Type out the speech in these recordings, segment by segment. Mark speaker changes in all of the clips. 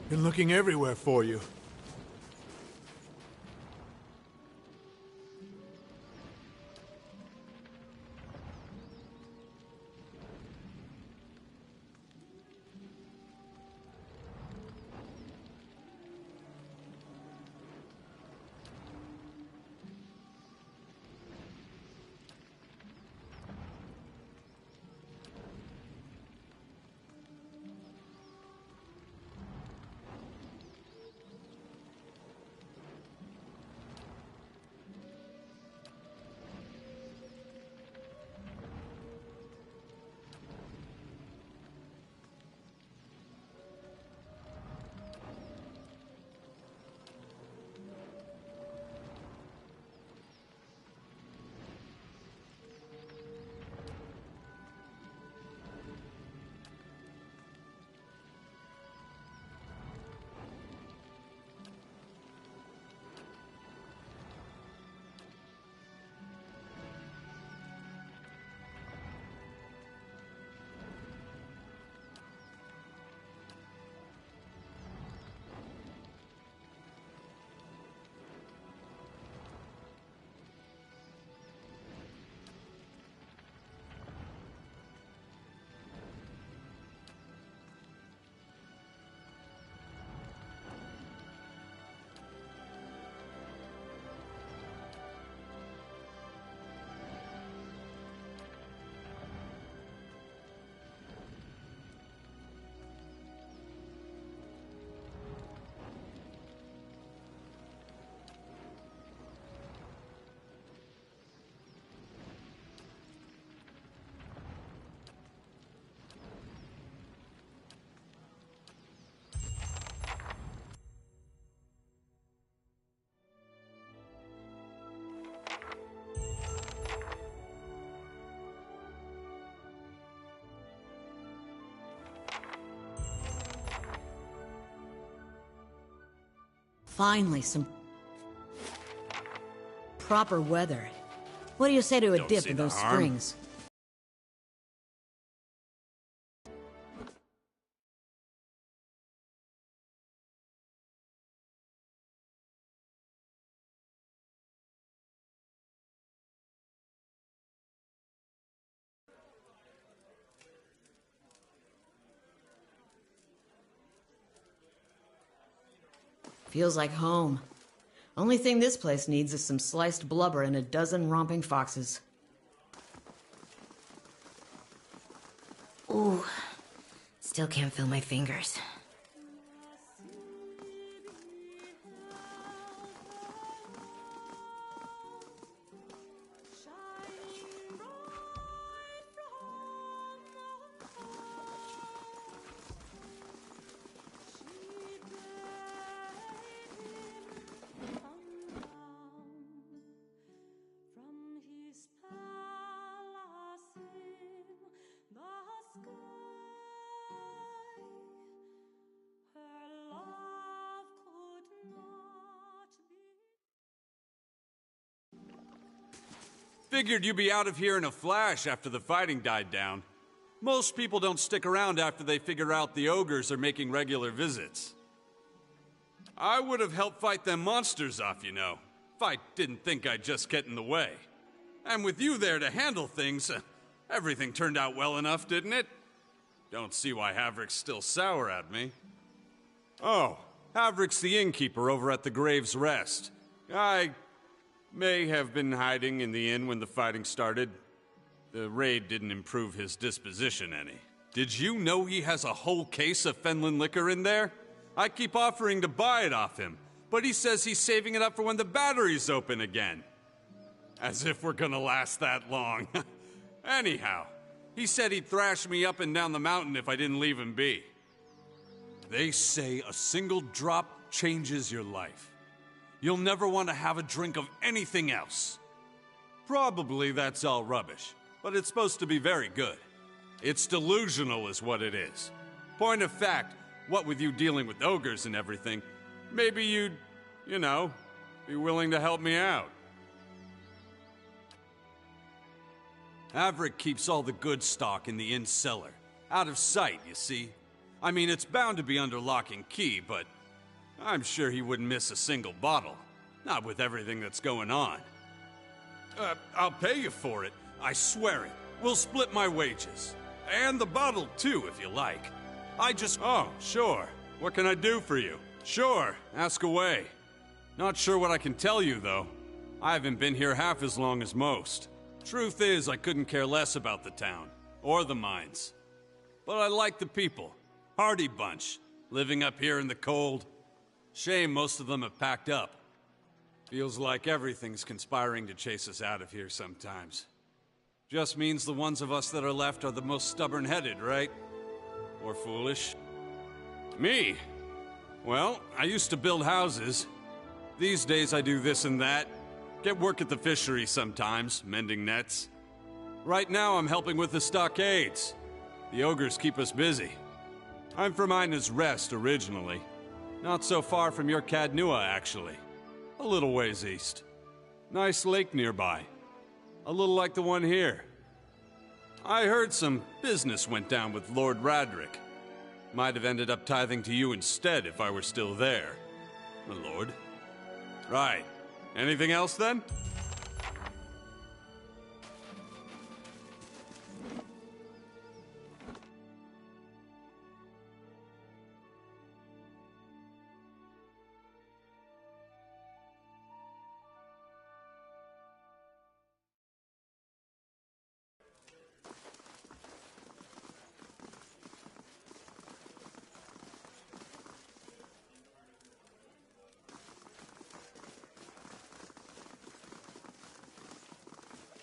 Speaker 1: Been looking everywhere for you.
Speaker 2: Finally, some proper weather. What do you say to a dip in those springs? Feels like home. Only thing this place needs is some sliced blubber and a dozen romping foxes.
Speaker 3: Ooh, still can't feel my fingers.
Speaker 4: Figured you'd be out of here in a flash after the fighting died down. Most people don't stick around after they figure out the ogres are making regular visits. I would have helped fight them monsters off, you know, if I didn't think I'd just get in the way. And with you there to handle things, everything turned out well enough, didn't it? Don't see why Havrick's still sour at me. Oh, Havrick's the innkeeper over at the Grave's Rest. I may have been hiding in the inn when the fighting started. The raid didn't improve his disposition any. Did you know he has a whole case of Fenlin liquor in there? I keep offering to buy it off him, but he says he's saving it up for when the battery's open again. As if we're gonna last that long. Anyhow, he said he'd thrash me up and down the mountain if I didn't leave him be. They say a single drop changes your life. You'll never want to have a drink of anything else. Probably that's all rubbish, but it's supposed to be very good. It's delusional is what it is. Point of fact, what with you dealing with ogres and everything, maybe you'd, you know, be willing to help me out. Havrick keeps all the good stock in the inn cellar. Out of sight, you see. I mean, it's bound to be under lock and key, but I'm sure he wouldn't miss a single bottle. Not with everything that's going on. I'll pay you for it. I swear it. We'll split my wages. And the bottle, too, if you like. Oh, sure. What can I do for you? Sure, ask away. Not sure what I can tell you, though. I haven't been here half as long as most. Truth is, I couldn't care less about the town. Or the mines. But I like the people. Hardy bunch. Living up here in the cold. Shame most of them have packed up. Feels like everything's conspiring to chase us out of here sometimes. Just means the ones of us that are left are the most stubborn-headed, right? Or foolish. Me? Well, I used to build houses. These days I do this and that. Get work at the fishery sometimes, mending nets. Right now I'm helping with the stockades. The ogres keep us busy. I'm from Ina's Rest originally. Not so far from your Cadnua, actually. A little ways east. Nice lake nearby. A little like the one here. I heard some business went down with Lord Radric. Might have ended up tithing to you instead if I were still there, my lord. Right. Anything else then?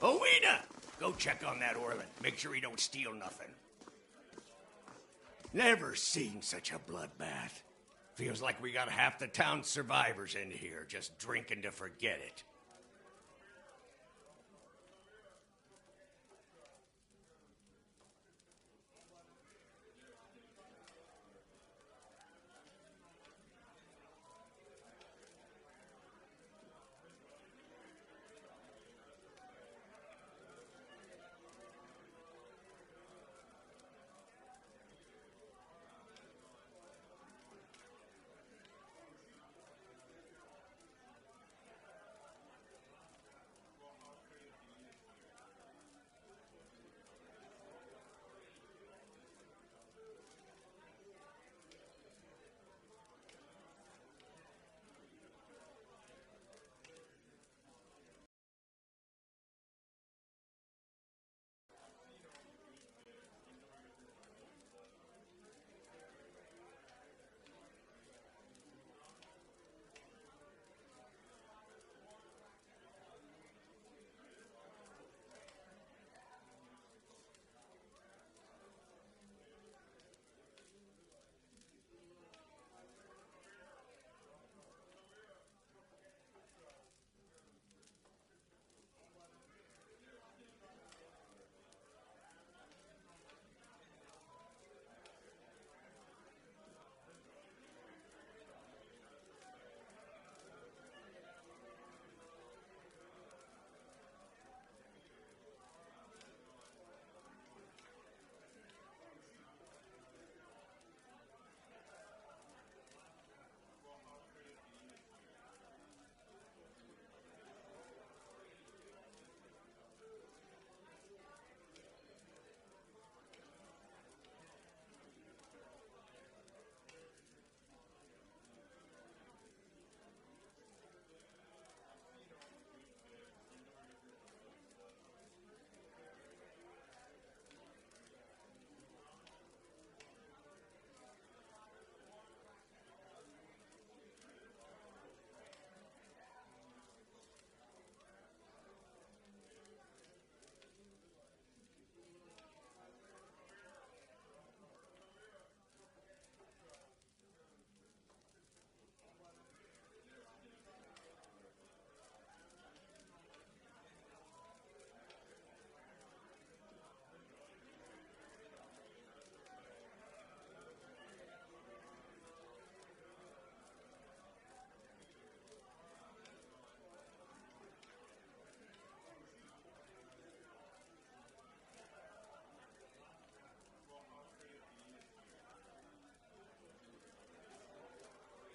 Speaker 1: Owena! Go check on that Orlin. Make sure he don't steal nothing. Never seen such a bloodbath. Feels like we got half the town's survivors in here, just drinking to forget it.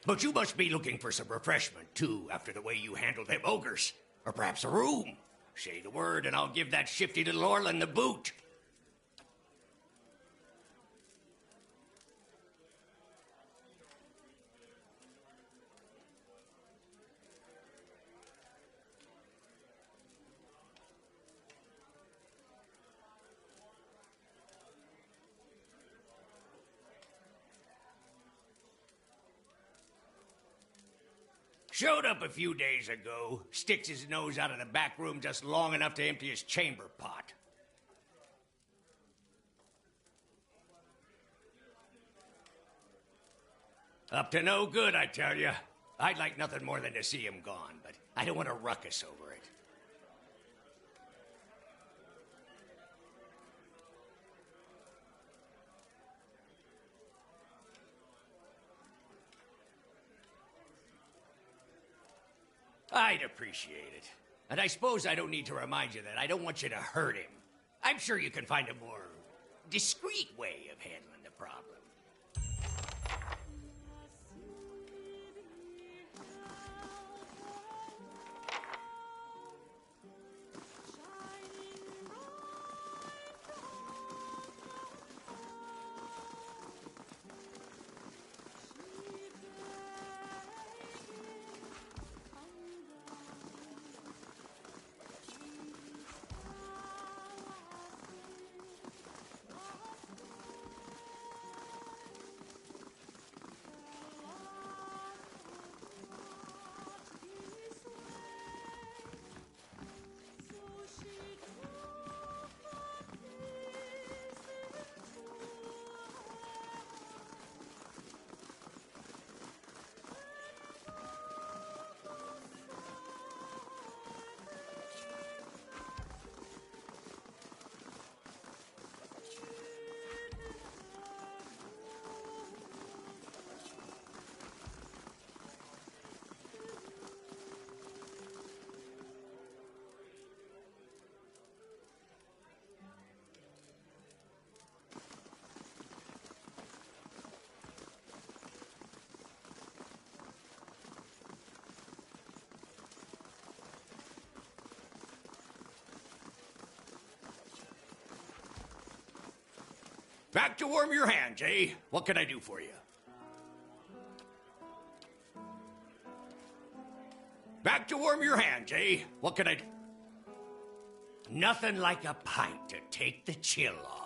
Speaker 1: But you must be looking for some refreshment, too, after the way you handled them ogres. Or perhaps a room. Say the word, and I'll give that shifty little Orlin the boot. Showed up a few days ago, sticks his nose out of the back room just long enough to empty his chamber pot. Up to no good, I tell you. I'd like nothing more than to see him gone, but I don't want a ruckus over it. I'd appreciate it. And I suppose I don't need to remind you that I don't want you to hurt him. I'm sure you can find a more discreet way of handling the problem. Back to warm your hands, eh? What can I do for you? Back to warm your hands, eh? What can I do? Nothing like a pint to take the chill off.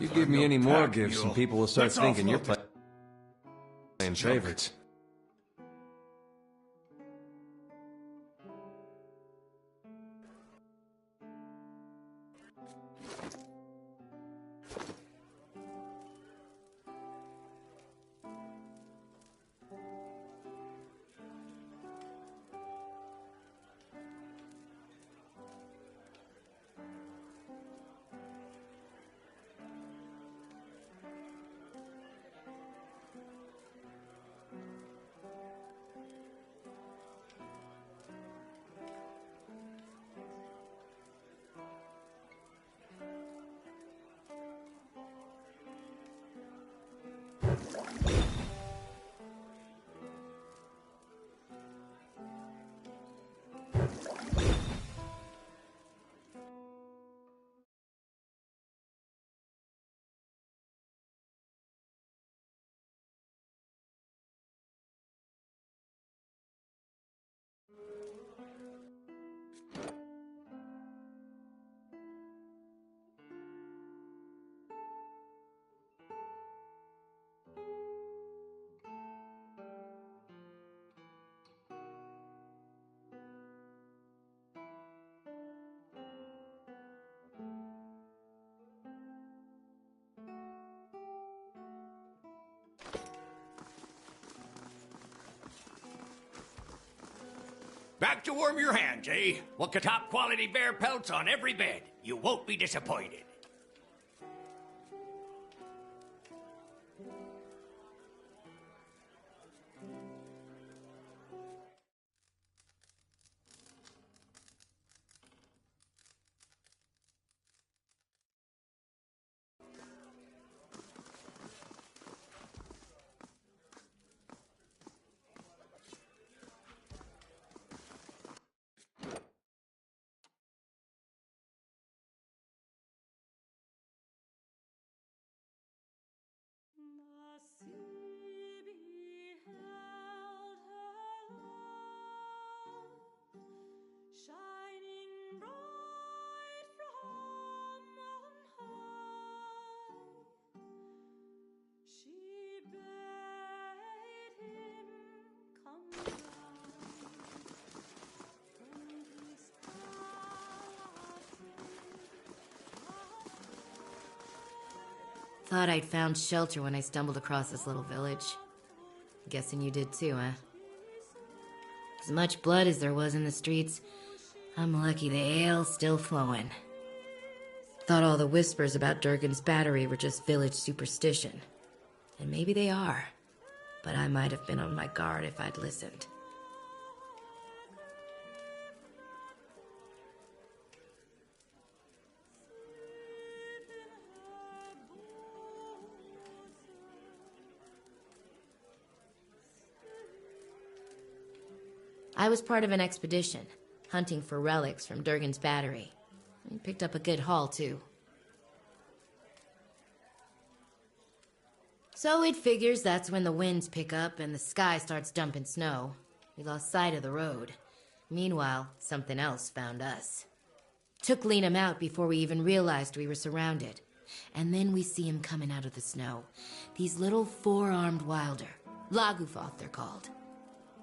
Speaker 5: You give me any more gifts and people will start
Speaker 6: Let's
Speaker 5: thinking you're
Speaker 6: offload
Speaker 5: playing favorites.
Speaker 1: Back to warm your hands, eh? We'll get top quality bear pelts on every bed. You won't be disappointed.
Speaker 7: Shining bright from on high, she bade him come down from his
Speaker 3: Thought I'd found shelter when I stumbled across this little village. Guessing you did too, huh? As much blood as there was in the streets, I'm lucky the ale's still flowing. Thought all the whispers about Durgan's battery were just village superstition. And maybe they are. But I might have been on my guard if I'd listened. I was part of an expedition, hunting for relics from Durgan's battery. We picked up a good haul, too. So it figures that's when the winds pick up and the sky starts dumping snow. We lost sight of the road. Meanwhile, something else found us. Took Liam out before we even realized we were surrounded. And then we see him coming out of the snow. These little four-armed wilder. Lagufoth, they're called.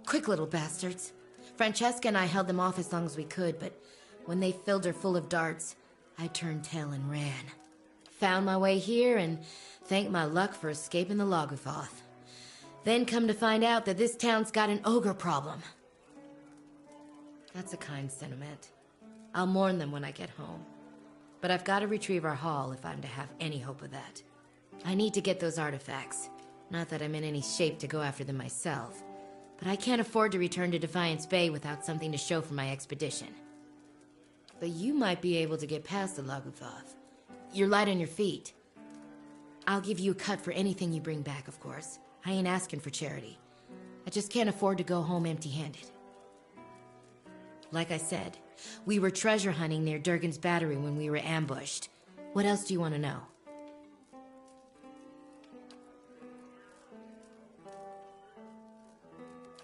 Speaker 3: Quick little bastards. Francesca and I held them off as long as we could, but when they filled her full of darts, I turned tail and ran. Found my way here and thanked my luck for escaping the Lagufoth. Then come to find out that this town's got an ogre problem. That's a kind sentiment. I'll mourn them when I get home. But I've got to retrieve our haul if I'm to have any hope of that. I need to get those artifacts. Not that I'm in any shape to go after them myself. But I can't afford to return to Defiance Bay without something to show for my expedition. But you might be able to get past the Lagufoth. You're light on your feet. I'll give you a cut for anything you bring back, of course. I ain't asking for charity. I just can't afford to go home empty-handed. Like I said, we were treasure hunting near Durgan's battery when we were ambushed. What else do you want to know?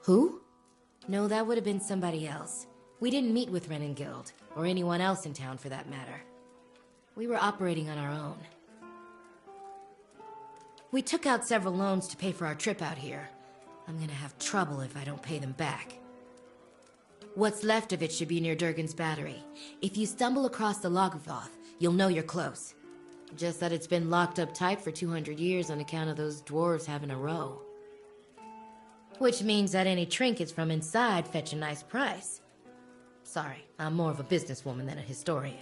Speaker 3: Who? No, that would have been somebody else. We didn't meet with Renengild, or anyone else in town for that matter. We were operating on our own. We took out several loans to pay for our trip out here. I'm gonna have trouble if I don't pay them back. What's left of it should be near Durgan's battery. If you stumble across the Logothoth, you'll know you're close. Just that it's been locked up tight for 200 years on account of those dwarves having a row. Which means that any trinkets from inside fetch a nice price. Sorry, I'm more of a businesswoman than a historian.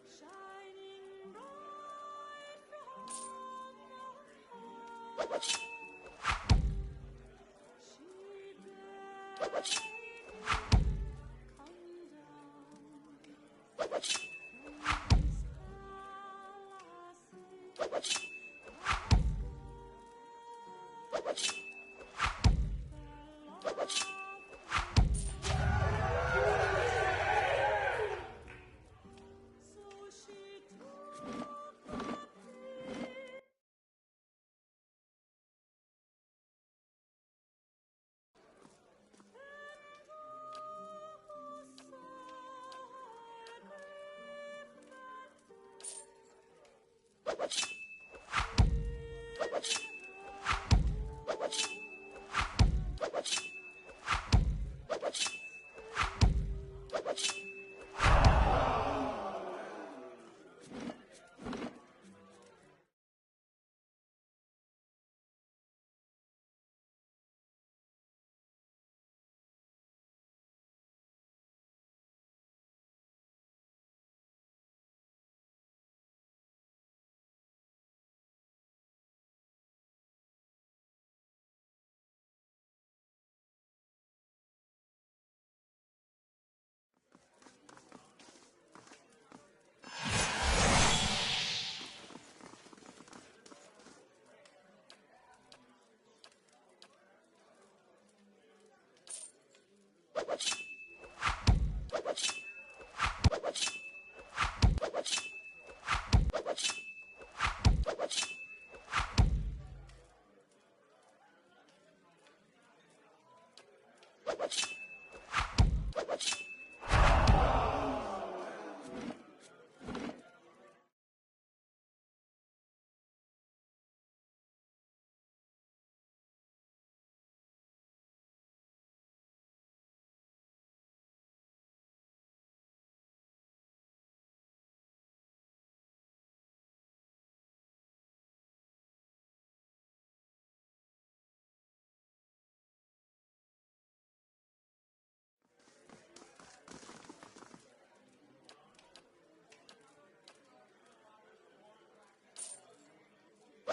Speaker 7: Shining bright from on high.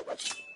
Speaker 1: You